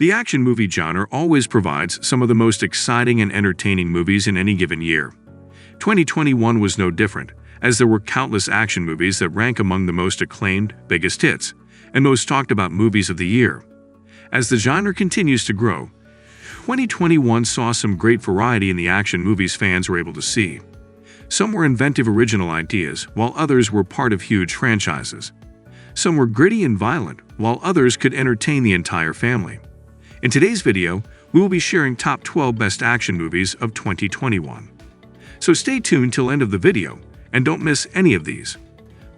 The action movie genre always provides some of the most exciting and entertaining movies in any given year. 2021 was no different, as there were countless action movies that rank among the most acclaimed, biggest hits, and most talked about movies of the year. As the genre continues to grow, 2021 saw some great variety in the action movies fans were able to see. Some were inventive original ideas, while others were part of huge franchises. Some were gritty and violent, while others could entertain the entire family. In today's video, we will be sharing top 12 best action movies of 2021. So stay tuned till end of the video and don't miss any of these.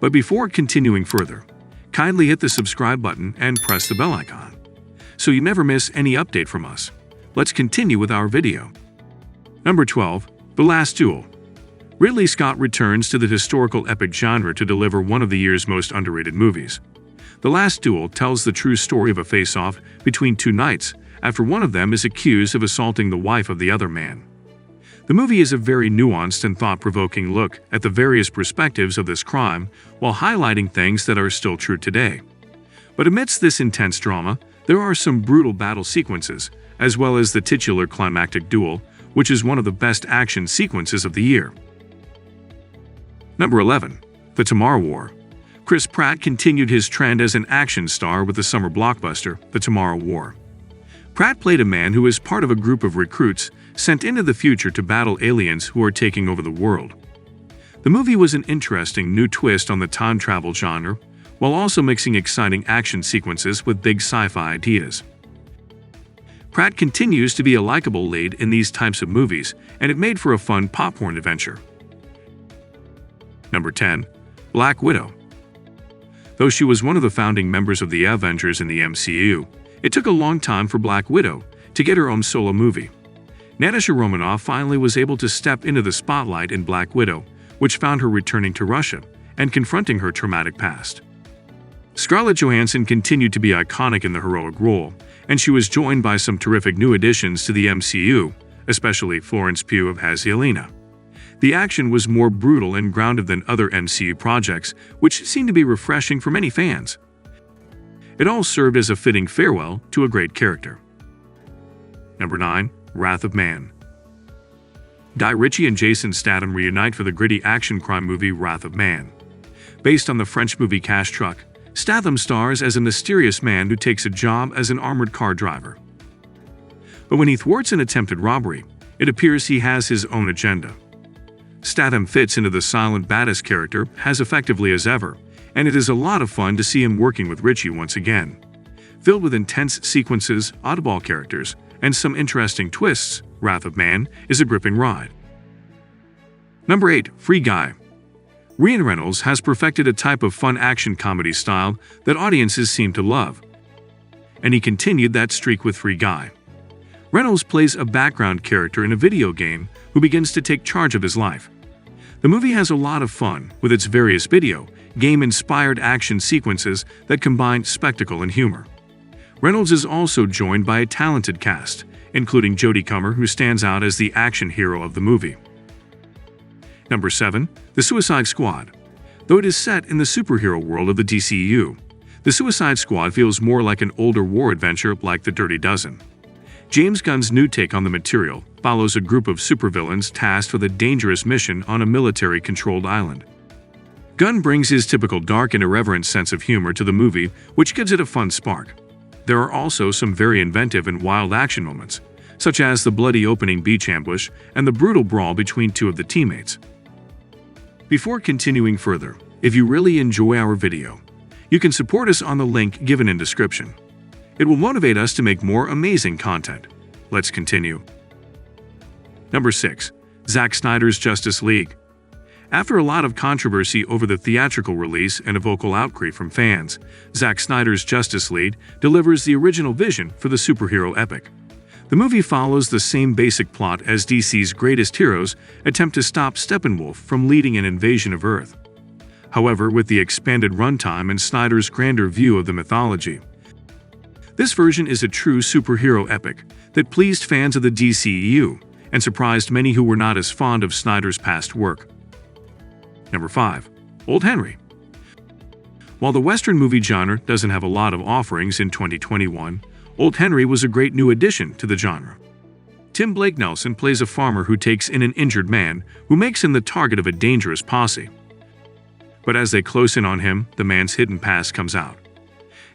But before continuing further, kindly hit the subscribe button and press the bell icon, so you never miss any update from us. Let's continue with our video. Number 12. The Last Duel. Ridley Scott returns to the historical epic genre to deliver one of the year's most underrated movies. The Last Duel tells the true story of a face-off between two knights after one of them is accused of assaulting the wife of the other man. The movie is a very nuanced and thought-provoking look at the various perspectives of this crime while highlighting things that are still true today. But amidst this intense drama, there are some brutal battle sequences, as well as the titular climactic duel, which is one of the best action sequences of the year. Number 11. The Tomorrow War. Chris Pratt continued his trend as an action star with the summer blockbuster, The Tomorrow War. Pratt played a man who is part of a group of recruits sent into the future to battle aliens who are taking over the world. The movie was an interesting new twist on the time travel genre, while also mixing exciting action sequences with big sci-fi ideas. Pratt continues to be a likable lead in these types of movies, and it made for a fun popcorn adventure. Number 10. Black Widow. Though she was one of the founding members of the Avengers in the MCU, it took a long time for Black Widow to get her own solo movie. Natasha Romanoff finally was able to step into the spotlight in Black Widow, which found her returning to Russia and confronting her traumatic past. Scarlett Johansson continued to be iconic in the heroic role, and she was joined by some terrific new additions to the MCU, especially Florence Pugh as Yelena. The action was more brutal and grounded than other MCU projects, which seemed to be refreshing for many fans. It all served as a fitting farewell to a great character. Number 9. Wrath of Man. Guy Ritchie and Jason Statham reunite for the gritty action crime movie Wrath of Man. Based on the French movie Cash Truck, Statham stars as a mysterious man who takes a job as an armored car driver. But when he thwarts an attempted robbery, it appears he has his own agenda. Statham fits into the silent badass character as effectively as ever, and it is a lot of fun to see him working with Ritchie once again. Filled with intense sequences, oddball characters, and some interesting twists, Wrath of Man is a gripping ride. Number 8. Free Guy. Ryan Reynolds has perfected a type of fun action comedy style that audiences seem to love, and he continued that streak with Free Guy. Reynolds plays a background character in a video game who begins to take charge of his life. The movie has a lot of fun with its various video, game-inspired action sequences that combine spectacle and humor. Reynolds is also joined by a talented cast, including Jodie Comer, who stands out as the action hero of the movie. Number 7. The Suicide Squad. Though it is set in the superhero world of the DCU, the Suicide Squad feels more like an older war adventure like The Dirty Dozen. James Gunn's new take on the material follows a group of supervillains tasked with a dangerous mission on a military-controlled island. Gunn brings his typical dark and irreverent sense of humor to the movie, which gives it a fun spark. There are also some very inventive and wild action moments, such as the bloody opening beach ambush and the brutal brawl between two of the teammates. Before continuing further, if you really enjoy our video, you can support us on the link given in description. It will motivate us to make more amazing content. Let's continue. Number 6. Zack Snyder's Justice League. After a lot of controversy over the theatrical release and a vocal outcry from fans, Zack Snyder's Justice League delivers the original vision for the superhero epic. The movie follows the same basic plot as DC's greatest heroes attempt to stop Steppenwolf from leading an invasion of Earth. However, with the expanded runtime and Snyder's grander view of the mythology, this version is a true superhero epic that pleased fans of the DCEU and surprised many who were not as fond of Snyder's past work. Number 5. Old Henry. While the Western movie genre doesn't have a lot of offerings in 2021, Old Henry was a great new addition to the genre. Tim Blake Nelson plays a farmer who takes in an injured man who makes him the target of a dangerous posse. But as they close in on him, the man's hidden past comes out.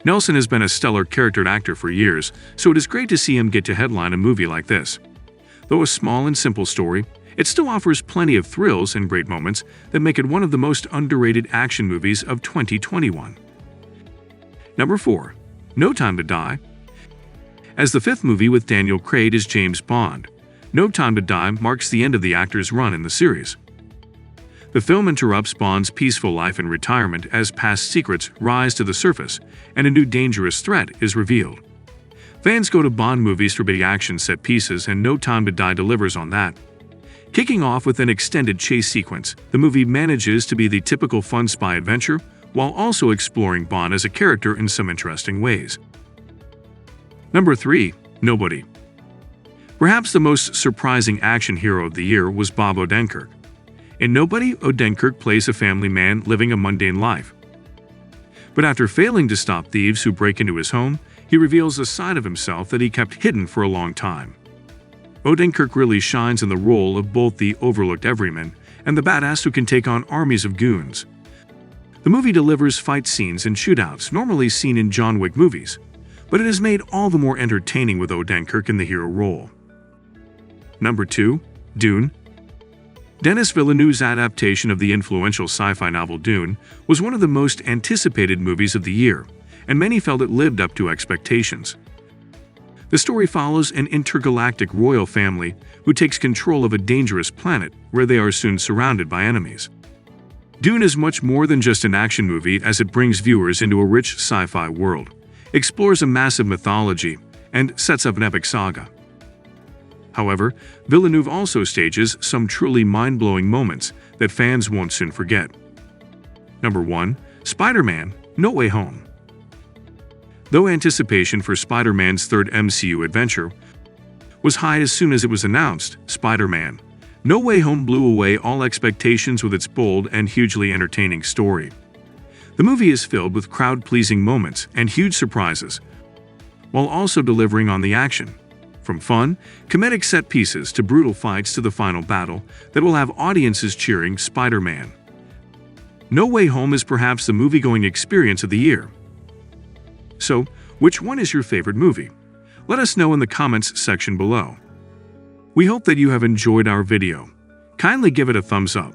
Nelson has been a stellar character actor for years, so it is great to see him get to headline a movie like this. Though a small and simple story, it still offers plenty of thrills and great moments that make it one of the most underrated action movies of 2021. Number 4. No Time to Die. As the fifth movie with Daniel Craig as James Bond, No Time to Die marks the end of the actor's run in the series. The film interrupts Bond's peaceful life in retirement as past secrets rise to the surface and a new dangerous threat is revealed. Fans go to Bond movies for big action set pieces, and No Time to Die delivers on that. Kicking off with an extended chase sequence, the movie manages to be the typical fun spy adventure while also exploring Bond as a character in some interesting ways. Number 3. Nobody. Perhaps the most surprising action hero of the year was Bob Odenkirk. In Nobody, Odenkirk plays a family man living a mundane life. But after failing to stop thieves who break into his home, he reveals a side of himself that he kept hidden for a long time. Odenkirk really shines in the role of both the overlooked everyman and the badass who can take on armies of goons. The movie delivers fight scenes and shootouts normally seen in John Wick movies, but it is made all the more entertaining with Odenkirk in the hero role. Number 2. Dune. Denis Villeneuve's adaptation of the influential sci-fi novel Dune was one of the most anticipated movies of the year, and many felt it lived up to expectations. The story follows an intergalactic royal family who takes control of a dangerous planet where they are soon surrounded by enemies. Dune is much more than just an action movie, as it brings viewers into a rich sci-fi world, explores a massive mythology, and sets up an epic saga. However, Villeneuve also stages some truly mind-blowing moments that fans won't soon forget. Number 1. SpiderMan: No Way Home. Though anticipation for Spider-Man's third MCU adventure was high as soon as it was announced, Spider-Man: No Way Home blew away all expectations with its bold and hugely entertaining story. The movie is filled with crowd-pleasing moments and huge surprises, while also delivering on the action. From fun, comedic set pieces to brutal fights to the final battle that will have audiences cheering Spider-Man. No Way Home is perhaps the movie-going experience of the year. So, which one is your favorite movie? Let us know in the comments section below. We hope that you have enjoyed our video. Kindly give it a thumbs up.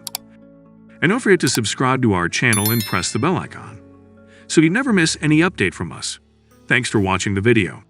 And don't forget to subscribe to our channel and press the bell icon, so you never miss any update from us. Thanks for watching the video.